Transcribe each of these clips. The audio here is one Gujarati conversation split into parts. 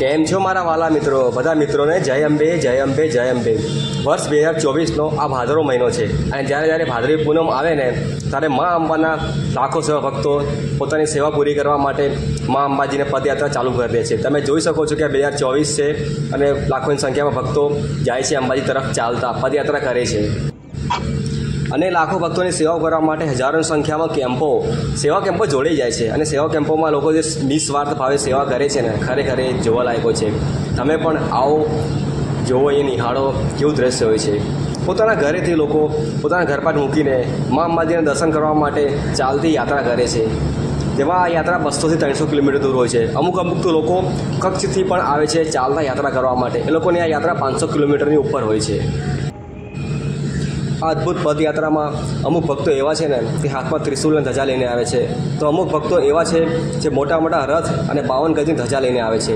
કેમ છો મારા વાલા મિત્રો? બધા મિત્રોને જય અંબે, જય અંબે, જય અંબે. વર્ષ 2024નો આ ભાદરવો મહિનો છે અને જ્યારે ભાદરવી પૂનમ આવે ને ત્યારે મા અંબાના લાખો સેવા ભક્તો પોતાની સેવા પૂરી કરવા માટે મા અંબાજીને પદયાત્રા ચાલુ કરી દે છે. તમે જોઈ શકો છો કે 2024 છે અને લાખોની સંખ્યામાં ભક્તો જાય છે અંબાજી તરફ ચાલતા, પદયાત્રા કરે છે. અને લાખો ભક્તોની સેવા કરવા માટે હજારોની સંખ્યામાં સેવા કેમ્પો જોડાઈ જાય છે અને સેવા કેમ્પોમાં લોકો જે નિસ્વાર્થ ભાવે સેવા કરે છે ને ખરેખર એ જોવા લાયકો છે. તમે પણ આવો, જોવો, એ નિહાળો કેવું દ્રશ્ય હોય છે. પોતાના ઘરેથી લોકો પોતાના ઘરપાટ મૂકીને મા અંબાજીના દર્શન કરવા માટે ચાલતી યાત્રા કરે છે. જેમાં આ યાત્રા 200 થી 300 કિલોમીટર દૂર હોય છે. અમુક તો લોકો કચ્છથી પણ આવે છે ચાલતા યાત્રા કરવા માટે. એ લોકોની આ યાત્રા 500 કિલોમીટરની ઉપર હોય છે. આ અદ્ભુત પદયાત્રામાં અમુક ભક્તો એવા છે ને કે હાથમાં ત્રિશુલ અને ધજા લઈને આવે છે, તો અમુક ભક્તો એવા છે જે મોટા મોટા રથ અને 52 ગજની ધજા લઈને આવે છે.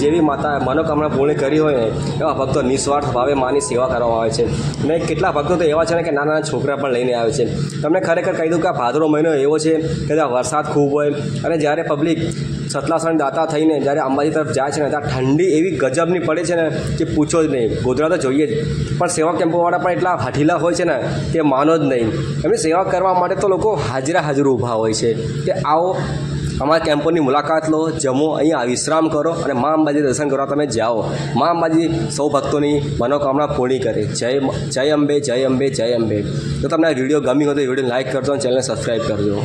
જેવી માતા મનોકામના પૂર્ણ કરી હોય ને એવા ભક્તો નિસ્વાર્થ ભાવે માની સેવા કરવામાં આવે છે. અને કેટલા ભક્તો તો એવા છે ને કે નાના નાના છોકરા પણ લઈને આવે છે. તમને ખરેખર કહી દઉં કે આ ભાદરવો મહિનો એવો છે કે ત્યાં વરસાદ ખૂબ હોય અને જ્યારે પબ્લિક સતલાસણ દાતા થઈને જ્યારે અંબાજી તરફ જાય છે ને ત્યાં ઠંડી એવી ગજબની પડે છે ને કે પૂછો જ નહીં. ગોધરા તો જોઈએ જ, પણ સેવા કેમ્પોવાળા પણ એટલા હાઠીલા હોય છે ને કે માનો જ નહીં. એમની સેવા કરવા માટે તો લોકો હાજર ઊભા હોય છે કે આવો અમારા કેમ્પોની મુલાકાત લો, જમો, અહીંયા વિશ્રામ કરો અને મા અંબાજી દર્શન કરવા તમે જાઓ. મા અંબાજી સૌ ભક્તોની મનોકામના પૂર્ણ કરે. જય અંબે, જય અંબે, જય અંબે. તો તમને આ વિડીયો ગમી હોય તો વિડીયો લાઈક કરજો અને ચેનલને સબસ્ક્રાઈબ કરજો.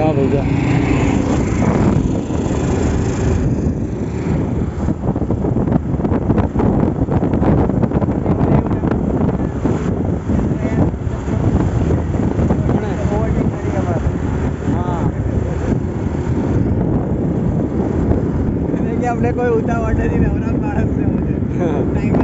જા ભાઈ જા. આપણે કોઈ ઉતાવળ નથી, નવરા માણસ છે. ટાઈમ